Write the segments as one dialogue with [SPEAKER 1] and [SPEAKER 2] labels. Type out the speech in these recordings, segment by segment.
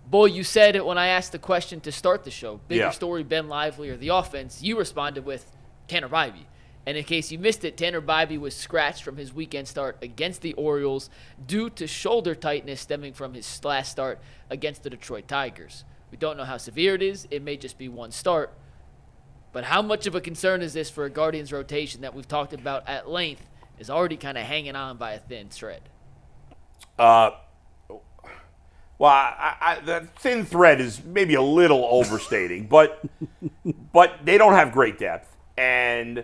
[SPEAKER 1] Boy, you said it when I asked the question to start the show. Bigger story, Ben Lively, or the offense. You responded with Tanner Bibee. And in case you missed it, Tanner Bibee was scratched from his weekend start against the Orioles due to shoulder tightness stemming from his last start against the Detroit Tigers. We don't know how severe it is. It may just be one start. But how much of a concern is this for a Guardians rotation that we've talked about at length is already kind of hanging on by a thin thread?
[SPEAKER 2] Well, the thin thread is maybe a little overstating, but they don't have great depth, and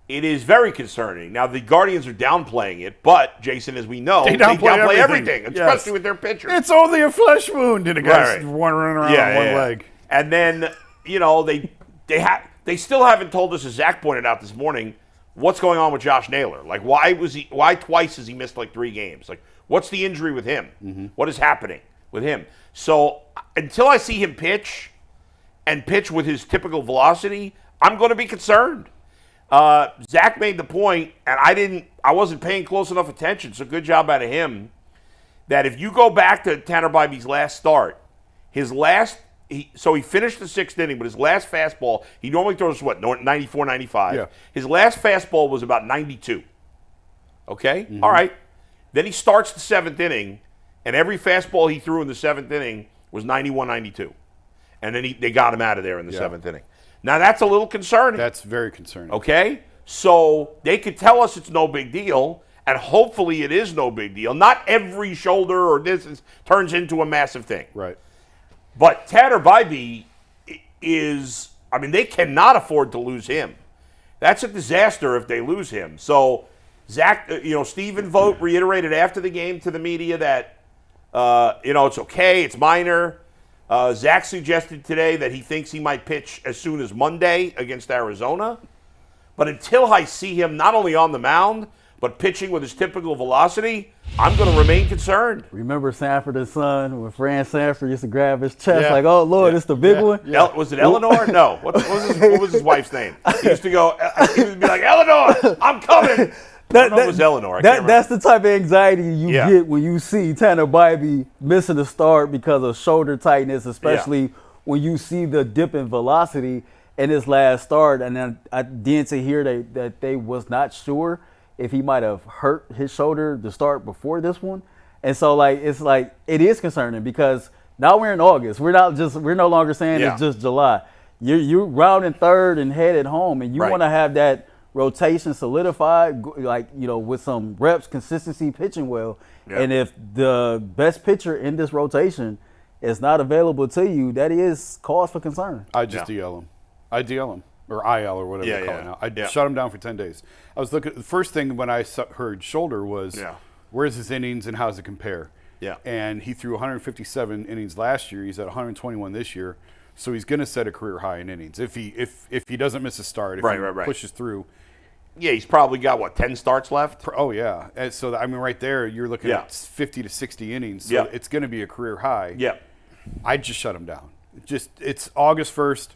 [SPEAKER 2] it is very concerning. Now, the Guardians are downplaying it, but, Jason, as we know, they downplay everything, especially with their pitchers.
[SPEAKER 3] It's only a flesh wound, and a guy's running around on one leg.
[SPEAKER 2] And then, they still haven't told us, as Zach pointed out this morning, what's going on with Josh Naylor. Like, why twice has he missed, 3 games? Like, what's the injury with him? Mm-hmm. What is happening with him? So, until I see him pitch and pitch with his typical velocity, I'm going to be concerned. Zach made the point, and I wasn't paying close enough attention, so good job out of him, that if you go back to Tanner Bibee's last start, he finished the 6th inning, but his last fastball, he normally throws, 94, 95? Yeah. His last fastball was about 92. Okay? Mm-hmm. All right. Then he starts the 7th inning, and every fastball he threw in the 7th inning was 91, 92. And then they got him out of there in the 7th inning. Now, that's a little concerning.
[SPEAKER 3] That's very concerning.
[SPEAKER 2] Okay? So they could tell us it's no big deal, and hopefully it is no big deal. Not every shoulder or this turns into a massive thing.
[SPEAKER 3] Right.
[SPEAKER 2] But Tanner Bibee they cannot afford to lose him. That's a disaster if they lose him. So, Zach, Stephen Vogt reiterated after the game to the media that, it's okay, it's minor. Zach suggested today that he thinks he might pitch as soon as Monday against Arizona. But until I see him not only on the mound, but pitching with his typical velocity, I'm going to remain concerned.
[SPEAKER 4] Remember Sanford and Son when Fran Sanford used to grab his chest like, oh, Lord, it's the big one?
[SPEAKER 2] Yeah. Was it Eleanor? No. What was his wife's name? He used to go, he would be like, Eleanor, I'm coming. It was Eleanor.
[SPEAKER 4] That's the type of anxiety you get when you see Tanner Bibee missing the start because of shoulder tightness, especially when you see the dip in velocity in his last start. And then I did to hear that they was not sure if he might have hurt his shoulder to start before this one. And so it is concerning because now we're in August. We're no longer saying it's just July. You're rounding third and headed home, and you want to have that rotation solidified, with some reps, consistency, pitching well. Yep. And if the best pitcher in this rotation is not available to you, that is cause for concern.
[SPEAKER 3] I just DL him. I DL him. Or IL or whatever they call it now. I shut him down for 10 days. I was looking. The first thing when I heard shoulder was, where's his innings and how does it compare?
[SPEAKER 2] Yeah.
[SPEAKER 3] And he threw 157 innings last year. He's at 121 this year. So he's going to set a career high in innings if he doesn't miss a start. If he pushes through.
[SPEAKER 2] Yeah, he's probably got 10 starts left.
[SPEAKER 3] Oh yeah. And so right there, you're looking at 50 to 60 innings. So it's going to be a career high.
[SPEAKER 2] Yeah.
[SPEAKER 3] I just shut him down. It's August 1st.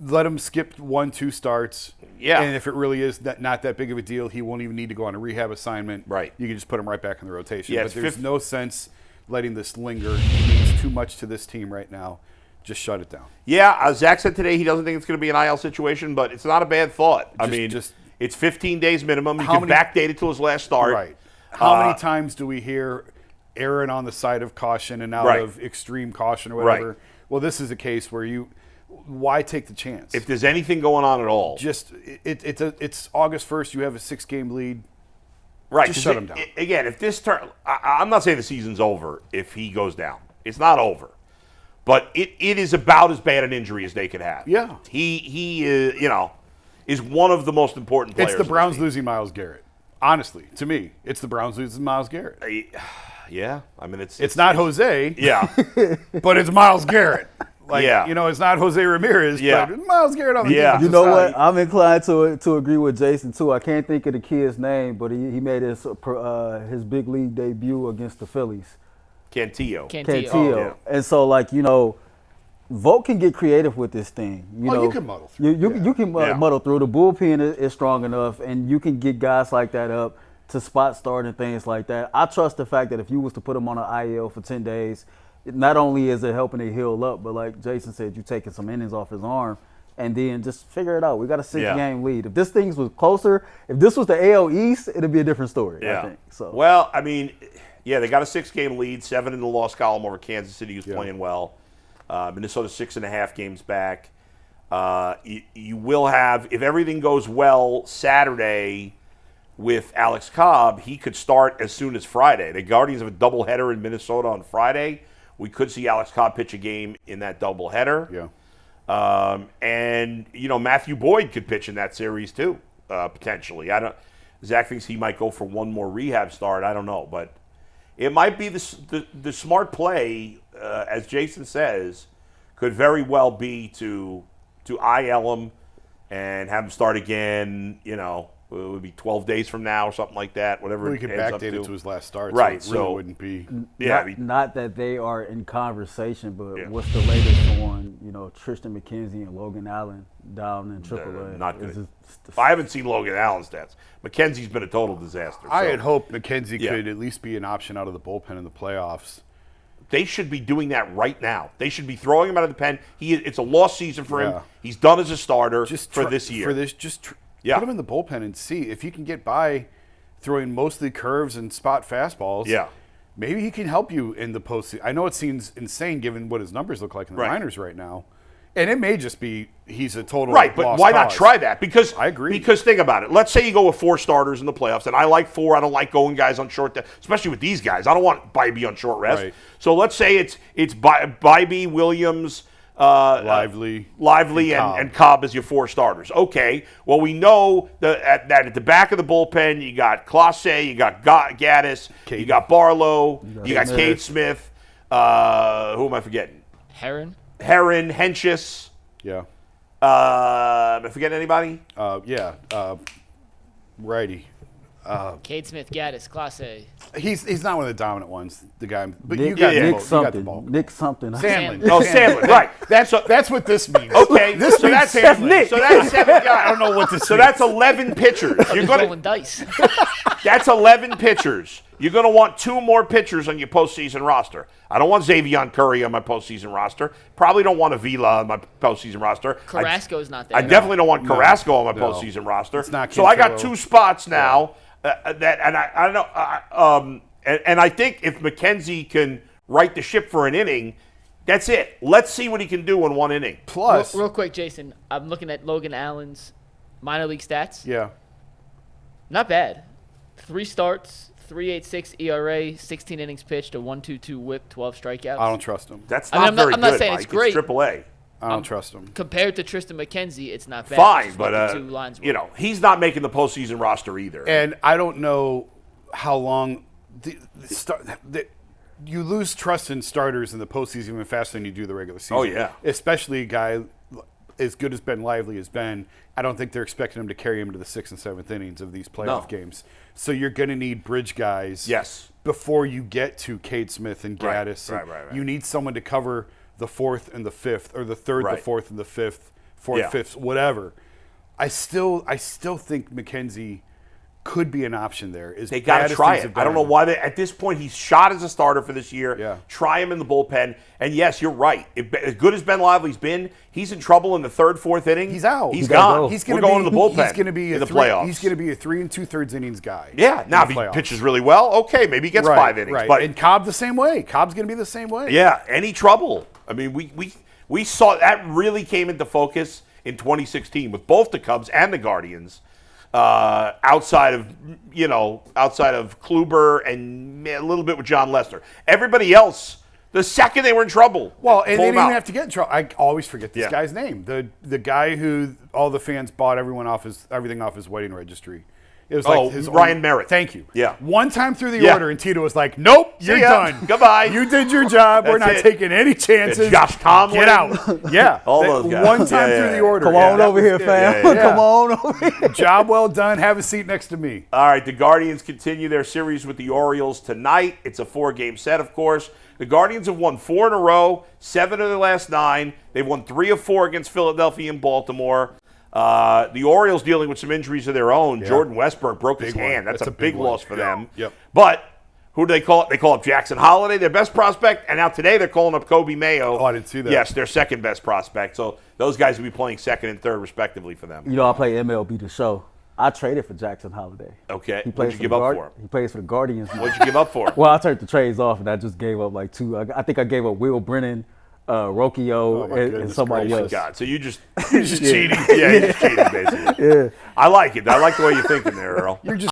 [SPEAKER 3] Let him skip 1-2 starts.
[SPEAKER 2] Yeah.
[SPEAKER 3] And if it really is not that big of a deal, he won't even need to go on a rehab assignment.
[SPEAKER 2] Right.
[SPEAKER 3] You can just put him right back in the rotation.
[SPEAKER 2] Yeah,
[SPEAKER 3] but there's no sense letting this linger. It means too much to this team right now. Just shut it down.
[SPEAKER 2] Yeah. Zach said today he doesn't think it's going to be an IL situation, but it's not a bad thought. It's 15 days minimum. You can backdate it to his last start.
[SPEAKER 3] Right. How many times do we hear erring on the side of caution and out of extreme caution or whatever? Right. Well, this is a case where why take the chance?
[SPEAKER 2] If there's anything going on at all.
[SPEAKER 3] It's August 1st. You have a 6-game lead.
[SPEAKER 2] Right.
[SPEAKER 3] Just shut him down.
[SPEAKER 2] Again, if this I'm not saying the season's over if he goes down. It's not over. But it is about as bad an injury as they could have.
[SPEAKER 3] Yeah.
[SPEAKER 2] He is one of the most important players.
[SPEAKER 3] It's the Browns losing Myles Garrett. Honestly, to me, it's the Browns losing Myles Garrett.
[SPEAKER 2] Yeah. I mean, it's
[SPEAKER 3] not Jose.
[SPEAKER 2] Yeah.
[SPEAKER 3] But it's Myles Garrett. It's not Jose Ramirez, but it's Myles Garrett on the defensive
[SPEAKER 4] You know
[SPEAKER 3] side.
[SPEAKER 4] what? I'm inclined to agree with Jason, too. I can't think of the kid's name, but he made his big league debut against the Phillies.
[SPEAKER 2] Cantillo.
[SPEAKER 4] Oh, yeah. And so, Vogt can get creative with this thing.
[SPEAKER 3] You can muddle through.
[SPEAKER 4] You can muddle through. The bullpen is strong enough, and you can get guys like that up to spot start and things like that. I trust the fact that if you was to put him on an IL for 10 days, not only is it helping it heal up, but like Jason said, you're taking some innings off his arm. And then just figure it out. We got a 6-game lead. If this thing was closer, if this was the AL East, it'd be a different story, I think. So.
[SPEAKER 2] Well, I mean, they got a 6-game lead, 7 in the loss column over Kansas City, who's playing well. Minnesota 6.5 games back. You will have, if everything goes well Saturday with Alex Cobb, he could start as soon as Friday. The Guardians have a doubleheader in Minnesota on Friday. We could see Alex Cobb pitch a game in that doubleheader.
[SPEAKER 3] Yeah.
[SPEAKER 2] And Matthew Boyd could pitch in that series too, potentially. Zach thinks he might go for one more rehab start. I don't know, but it might be the smart play, as Jason says, could very well be to IL him and have him start again. It would be 12 days from now or something like that. Whatever.
[SPEAKER 3] We could backdate it to his last start,
[SPEAKER 2] right?
[SPEAKER 3] So it really wouldn't be.
[SPEAKER 4] Not that they are in conversation, but what's the latest on Tristan McKenzie and Logan Allen down in AAA?
[SPEAKER 2] Not good. I haven't seen Logan Allen's stats. McKenzie's been a total disaster.
[SPEAKER 3] I had hoped McKenzie could at least be an option out of the bullpen in the playoffs.
[SPEAKER 2] They should be doing that right now. They should be throwing him out of the pen. It's a lost season for him. He's done as a starter for this year. Put him in the bullpen and see if he can get by throwing mostly curves and spot fastballs. Yeah.
[SPEAKER 3] Maybe he can help you in the postseason. I know it seems insane given what his numbers look like in the minors right now. And it may just be he's a total
[SPEAKER 2] right, but why not try that? Because
[SPEAKER 3] I agree.
[SPEAKER 2] Because think about it. Let's say you go with 4 starters in the playoffs, and I like 4. I don't like going guys on short, especially with these guys. I don't want Bibee on short rest. Right. So let's say it's Bibee, Williams,
[SPEAKER 3] Lively,
[SPEAKER 2] and Cobb as your 4 starters. Okay. Well, we know that at the back of the bullpen, you got Clase, you got Gaddis, you got Barlow, you got Cade Smith. Who am I forgetting?
[SPEAKER 1] Herron,
[SPEAKER 2] Henches.
[SPEAKER 3] Yeah.
[SPEAKER 2] Am I forgetting anybody?
[SPEAKER 3] Righty.
[SPEAKER 1] Cade Smith, Gaddis, Clase.
[SPEAKER 3] He's not one of the dominant ones, the guy. But
[SPEAKER 4] Nick,
[SPEAKER 3] you got
[SPEAKER 4] Nick
[SPEAKER 3] the
[SPEAKER 4] something.
[SPEAKER 3] ball.
[SPEAKER 4] Nick something.
[SPEAKER 3] Sandlin.
[SPEAKER 2] Oh, Sandlin. Right.
[SPEAKER 3] That's what this means.
[SPEAKER 2] Okay.
[SPEAKER 3] This means
[SPEAKER 2] that's
[SPEAKER 3] Sandlin.
[SPEAKER 2] Nick. So that's 7 guys.
[SPEAKER 3] I don't know what this.
[SPEAKER 2] So that's 11 pitchers.
[SPEAKER 1] You're rolling dice.
[SPEAKER 2] That's 11 pitchers. You're going to want 2 more pitchers on your postseason roster. I don't want Xavier Curry on my postseason roster. Probably don't want Avila on my postseason roster.
[SPEAKER 1] Carrasco's not there.
[SPEAKER 2] I definitely don't want Carrasco on my postseason roster.
[SPEAKER 3] It's not
[SPEAKER 2] so I got 2 spots now. I don't know. And I think if McKenzie can right the ship for an inning, that's it. Let's see what he can do in 1 inning.
[SPEAKER 3] Plus,
[SPEAKER 1] real quick, Jason, I'm looking at Logan Allen's minor league stats.
[SPEAKER 3] Yeah.
[SPEAKER 1] Not bad. 3 starts, 3.86 ERA, 16 innings pitched, a 1.22 WHIP, 12 strikeouts.
[SPEAKER 3] I don't trust him.
[SPEAKER 2] That's not very good.
[SPEAKER 1] I'm not saying
[SPEAKER 2] Mike.
[SPEAKER 1] it's great.
[SPEAKER 2] It's AAA.
[SPEAKER 3] I don't trust him.
[SPEAKER 1] Compared to Tristan McKenzie, it's not bad.
[SPEAKER 2] Fine, but
[SPEAKER 1] 2 lines
[SPEAKER 2] he's not making the postseason roster either.
[SPEAKER 3] And I don't know how long you lose trust in starters in the postseason even faster than you do the regular season.
[SPEAKER 2] Oh, yeah.
[SPEAKER 3] Especially a guy as good as Ben Lively has been. I don't think they're expecting him to carry him to the 6th and 7th innings of these playoff games. So you're going to need bridge guys.
[SPEAKER 2] Yes.
[SPEAKER 3] Before you get to Cade Smith and Gaddis.
[SPEAKER 2] Right.
[SPEAKER 3] You need someone to cover the 4th and the 5th, or the 3rd, the 4th, and the 5th, 4th, 5th, whatever. I still think McKenzie could be an option there.
[SPEAKER 2] They got to try it. I don't know why at this point he's shot as a starter for this year.
[SPEAKER 3] Yeah.
[SPEAKER 2] Try him in the bullpen. And yes, you're right. As good as Ben Lively's been, he's in trouble in the 3rd, 4th inning.
[SPEAKER 3] He's out.
[SPEAKER 2] He's gone.
[SPEAKER 3] We're
[SPEAKER 2] going to the bullpen.
[SPEAKER 3] He's going to be
[SPEAKER 2] in the playoffs.
[SPEAKER 3] He's going to be a 3 2/3 innings guy.
[SPEAKER 2] Yeah. Now if he pitches really well, okay, maybe he gets 5 innings.
[SPEAKER 3] Right.
[SPEAKER 2] But
[SPEAKER 3] and Cobb the same way. Cobb's going to be the same way.
[SPEAKER 2] Yeah. Any trouble? I mean, we saw that really came into focus in 2016 with both the Cubs and the Guardians. Outside of Kluber and a little bit with John Lester. Everybody else, the second they were in trouble.
[SPEAKER 3] Well, and they didn't even have to get in trouble. I always forget this guy's name. The guy who all the fans bought everything off his wedding registry. It was like his
[SPEAKER 2] Ryan Merritt.
[SPEAKER 3] Thank you.
[SPEAKER 2] Yeah.
[SPEAKER 3] One time through the order, and Tito was like, "Nope, you're done.
[SPEAKER 2] Goodbye.
[SPEAKER 3] You did your job. We're not taking any chances.
[SPEAKER 2] Josh Tomlin.
[SPEAKER 3] Get out." Yeah.
[SPEAKER 2] All those guys.
[SPEAKER 3] One time through the order.
[SPEAKER 4] Come on over here, fam. Come on over here.
[SPEAKER 3] Job well done. Have a seat next to me.
[SPEAKER 2] All right. The Guardians continue their series with the Orioles tonight. It's a 4-game set, of course. The Guardians have won 4 in a row, 7 of their last 9. They've won 3 of 4 against Philadelphia and Baltimore. The Orioles dealing with some injuries of their own.
[SPEAKER 3] Yeah.
[SPEAKER 2] Jordan Westburg broke his hand.
[SPEAKER 3] That's
[SPEAKER 2] a big loss for them.
[SPEAKER 3] Yep.
[SPEAKER 2] But Who do they call it? They call up Jackson Holiday, their best prospect, and now today they're calling up Kobe Mayo.
[SPEAKER 3] Oh, I didn't see that.
[SPEAKER 2] Yes, their second best prospect. So those guys will be playing second and third respectively for them.
[SPEAKER 4] You know, I play MLB The Show. I traded for Jackson Holiday.
[SPEAKER 2] Okay.
[SPEAKER 4] He
[SPEAKER 2] What'd
[SPEAKER 4] plays
[SPEAKER 2] you
[SPEAKER 4] for
[SPEAKER 2] give
[SPEAKER 4] the
[SPEAKER 2] up for him?
[SPEAKER 4] He plays for the Guardians.
[SPEAKER 2] What'd you give up for him?
[SPEAKER 4] Well, I turned the trades off, and I just gave up like 2. I think I gave up Will Brennan, Rocchio, and somebody
[SPEAKER 3] gracious.
[SPEAKER 4] else.
[SPEAKER 2] God, so you're just cheating. Yeah, you're just cheating, basically.
[SPEAKER 4] Yeah.
[SPEAKER 2] I like it. I like the way you're thinking there, Earl.
[SPEAKER 3] You're just